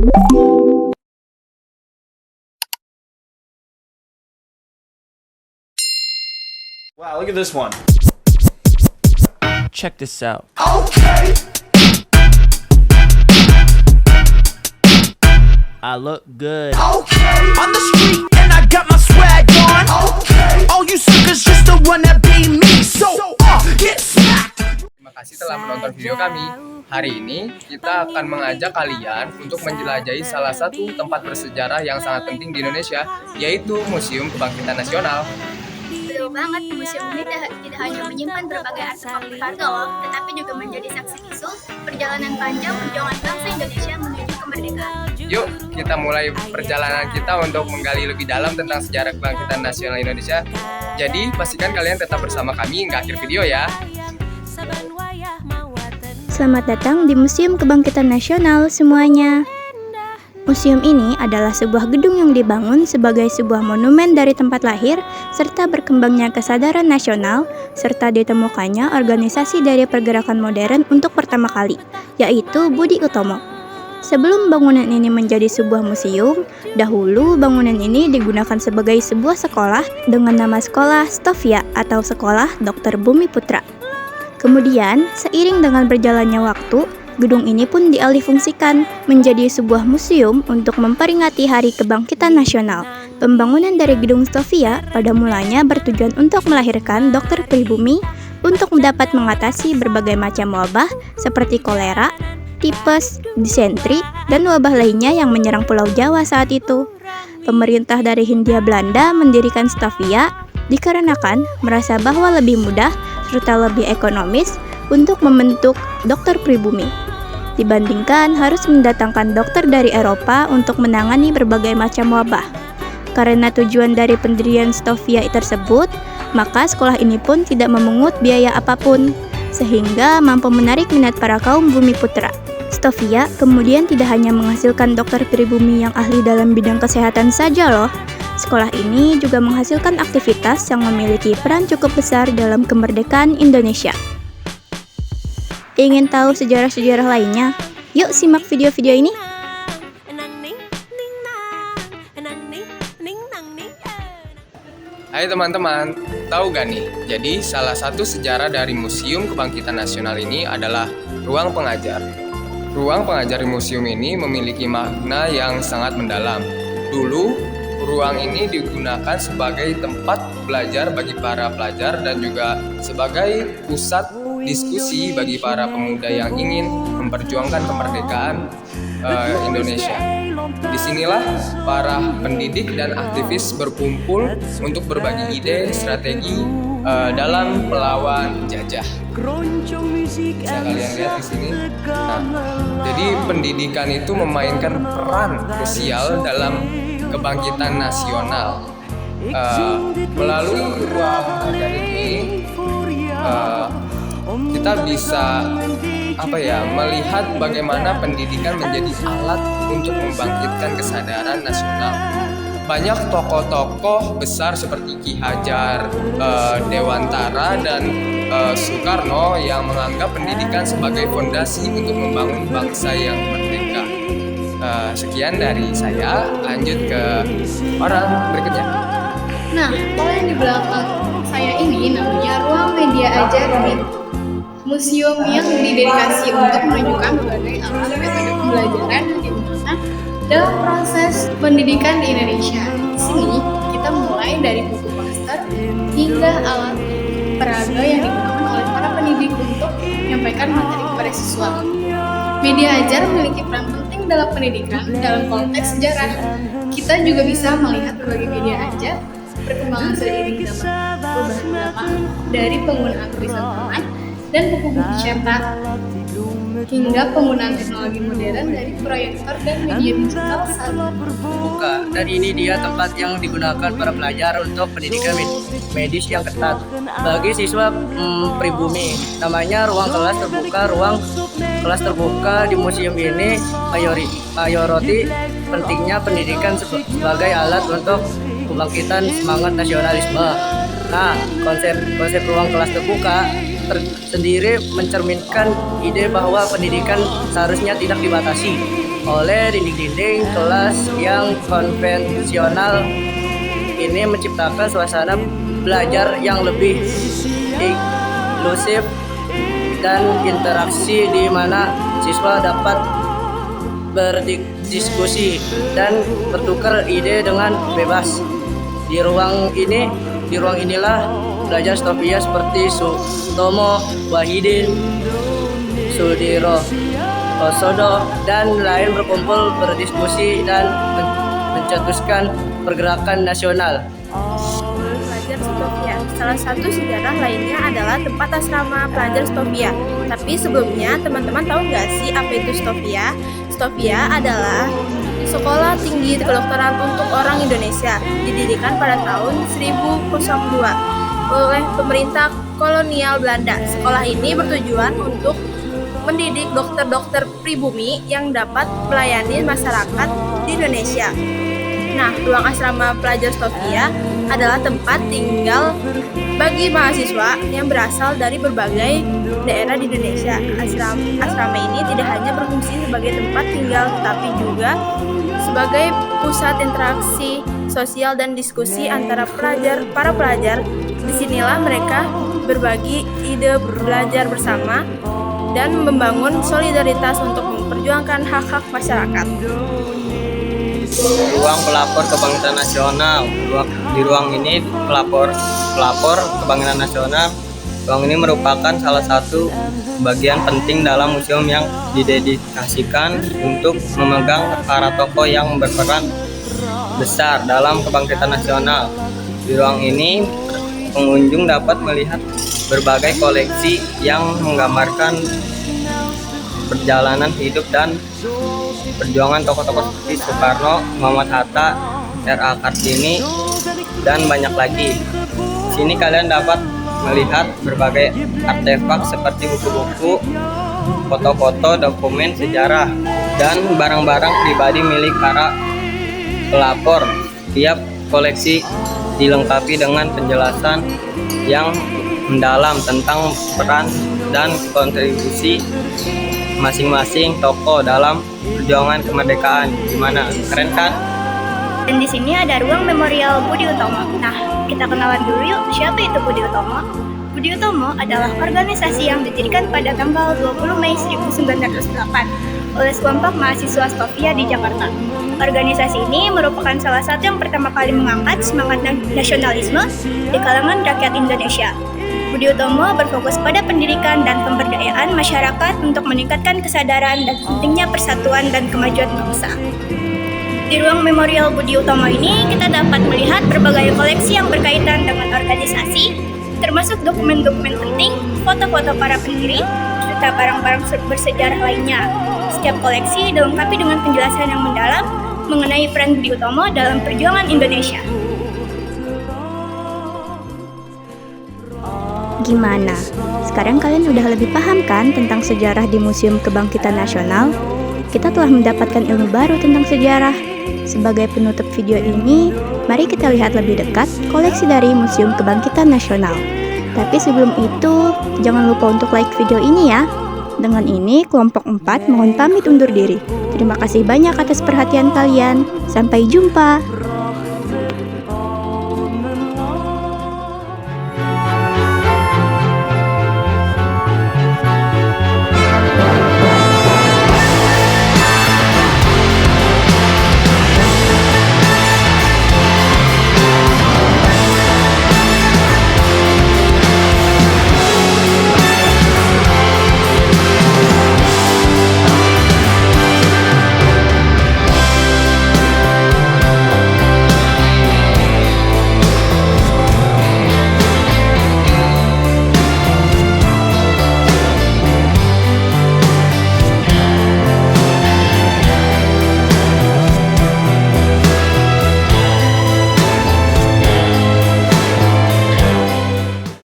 Wow, look at this one. Check this out. Okay. I look good. Okay. On the street and I got my swag on. Okay. All you suckers just the one that be me. So, get smacked. Terima kasih telah menonton video kami. Hari ini kita akan mengajak kalian untuk menjelajahi salah satu tempat bersejarah yang sangat penting di Indonesia, yaitu Museum Kebangkitan Nasional. Betul banget, museum ini tidak hanya menyimpan berbagai artefak berharga loh, tetapi juga menjadi saksi bisu perjalanan panjang perjuangan bangsa Indonesia menuju kemerdekaan. Yuk, kita mulai perjalanan kita untuk menggali lebih dalam tentang sejarah kebangkitan nasional Indonesia. Jadi, pastikan kalian tetap bersama kami hingga akhir video ya. Selamat datang di Museum Kebangkitan Nasional semuanya. Museum ini adalah sebuah gedung yang dibangun sebagai sebuah monumen dari tempat lahir serta berkembangnya kesadaran nasional serta ditemukannya organisasi dari pergerakan modern untuk pertama kali, yaitu Budi Utomo. Sebelum bangunan ini menjadi sebuah museum, dahulu bangunan ini digunakan sebagai sebuah sekolah dengan nama Sekolah Stovia atau Sekolah Dr. Bumi Putra. Kemudian, seiring dengan berjalannya waktu, gedung ini pun dialihfungsikan menjadi sebuah museum untuk memperingati Hari Kebangkitan Nasional. Pembangunan dari Gedung Stovia pada mulanya bertujuan untuk melahirkan Dr. Pribumi untuk dapat mengatasi berbagai macam wabah seperti kolera, tipes, disentri, dan wabah lainnya yang menyerang Pulau Jawa saat itu. Pemerintah dari Hindia Belanda mendirikan Stovia dikarenakan merasa bahwa lebih mudah serta lebih ekonomis untuk membentuk dokter pribumi dibandingkan harus mendatangkan dokter dari Eropa untuk menangani berbagai macam wabah. Karena tujuan dari pendirian Stovia tersebut, maka sekolah ini pun tidak memungut biaya apapun, sehingga mampu menarik minat para kaum bumi putra. Stovia kemudian tidak hanya menghasilkan dokter pribumi yang ahli dalam bidang kesehatan saja loh. Sekolah ini juga menghasilkan aktivitas yang memiliki peran cukup besar dalam kemerdekaan Indonesia. Ingin tahu sejarah-sejarah lainnya? Yuk simak video-video ini. Hai teman-teman, tahu gak nih? Jadi salah satu sejarah dari Museum Kebangkitan Nasional ini adalah ruang pengajar. Ruang pengajar di museum ini memiliki makna yang sangat mendalam. Dulu, ruang ini digunakan sebagai tempat belajar bagi para pelajar dan juga sebagai pusat diskusi bagi para pemuda yang ingin memperjuangkan kemerdekaan Indonesia. Disinilah para pendidik dan aktivis berkumpul untuk berbagi ide, strategi dalam melawan penjajah. Bisa kalian lihat di sini. Nah, jadi pendidikan itu memainkan peran krusial dalam kebangkitan nasional. Melalui ruang pengajar ini kita bisa melihat bagaimana pendidikan menjadi alat untuk membangkitkan kesadaran nasional. Banyak tokoh-tokoh besar seperti Ki Hajar Dewantara dan Soekarno yang menganggap pendidikan sebagai fondasi untuk membangun bangsa yang merdeka. Sekian dari saya, lanjut ke orang berikutnya. Nah, kalau yang di belakang saya ini namanya ruang media ajar di museum yang didedikasi untuk menunjukkan berbagai alat metode pembelajaran yang digunakan dalam proses pendidikan di Indonesia. Di sini kita mulai dari buku master hingga alat peraga yang digunakan oleh para pendidik untuk menyampaikan materi kepada siswa. Media ajar memiliki peran penting dalam pendidikan dalam konteks sejarah. Kita juga bisa melihat berbagai media ajar perkembangan seiring zaman perubahan zaman dari penggunaan tulisan tangan dan buku-buku cetak hingga penggunaan teknologi modern dari proyektor dan media digital saat buka. Dan ini dia tempat yang digunakan para pelajar untuk pendidikan medis yang ketat bagi siswa pribumi. Namanya ruang kelas terbuka. Ruang kelas terbuka di museum ini mayoriti pentingnya pendidikan sebagai alat untuk kebangkitan semangat nasionalisme. Nah, konsep ruang kelas terbuka sendiri mencerminkan ide bahwa pendidikan seharusnya tidak dibatasi oleh dinding-dinding kelas yang konvensional. Ini menciptakan suasana belajar yang lebih inklusif dan interaksi di mana siswa dapat berdiskusi dan bertukar ide dengan bebas. Di ruang inilah pelajar Stovia seperti Sutomo, Wahidin, Sudiro, Osodo, dan lain berkumpul berdiskusi dan mencetuskan pergerakan nasional. Pelajar Stovia. Salah satu sejarah lainnya adalah tempat asrama pelajar Stovia. Tapi sebelumnya, teman-teman tahu nggak sih apa itu Stovia? Stovia adalah sekolah tinggi kedokteran untuk orang Indonesia, didirikan pada tahun 1002 oleh pemerintah kolonial Belanda. Sekolah ini bertujuan untuk mendidik dokter-dokter pribumi yang dapat melayani masyarakat di Indonesia. Nah, ruang asrama pelajar Stovia adalah tempat tinggal bagi mahasiswa yang berasal dari berbagai daerah di Indonesia. Asrama ini tidak hanya berfungsi sebagai tempat tinggal, tetapi juga sebagai pusat interaksi sosial dan diskusi antara para pelajar. Disinilah mereka berbagi ide, belajar bersama, dan membangun solidaritas untuk memperjuangkan hak-hak masyarakat. Ruang pelapor kebangkitan nasional. Di ruang ini pelapor kebangkitan nasional. Ruang ini merupakan salah satu bagian penting dalam museum yang didedikasikan untuk memegang para tokoh yang berperan besar dalam kebangkitan nasional. Di ruang ini pengunjung dapat melihat berbagai koleksi yang menggambarkan perjalanan hidup dan perjuangan tokoh-tokoh seperti Soekarno, Muhammad Hatta, R.A. Kartini, dan banyak lagi. Di sini kalian dapat melihat berbagai artefak seperti buku-buku, foto-foto, dokumen sejarah, dan barang-barang pribadi milik para pelapor. Tiap koleksi dilengkapi dengan penjelasan yang mendalam tentang peran dan kontribusi masing-masing tokoh dalam perjuangan kemerdekaan. Gimana? Keren kan? Dan di sini ada ruang memorial Budi Utomo. Nah, kita kenalan dulu yuk, siapa itu Budi Utomo? Budi Utomo adalah organisasi yang didirikan pada tanggal 20 Mei 1908 oleh sekelompok mahasiswa Stovia di Jakarta. Organisasi ini merupakan salah satu yang pertama kali mengangkat semangat nasionalisme di kalangan rakyat Indonesia. Budi Utomo berfokus pada pendidikan dan pemberdayaan masyarakat untuk meningkatkan kesadaran dan pentingnya persatuan dan kemajuan bangsa. Di ruang memorial Budi Utomo ini, kita dapat melihat berbagai koleksi yang berkaitan dengan organisasi, termasuk dokumen-dokumen penting, foto-foto para pendiri, serta barang-barang bersejarah lainnya. Setiap koleksi dilengkapi dengan penjelasan yang mendalam mengenai peran Budi Utomo dalam perjuangan Indonesia. Gimana? Sekarang kalian udah lebih paham kan tentang sejarah di Museum Kebangkitan Nasional? Kita telah mendapatkan ilmu baru tentang sejarah. Sebagai penutup video ini, mari kita lihat lebih dekat koleksi dari Museum Kebangkitan Nasional. Tapi sebelum itu, jangan lupa untuk like video ini ya. Dengan ini, kelompok 4 mohon pamit undur diri. Terima kasih banyak atas perhatian kalian. Sampai jumpa.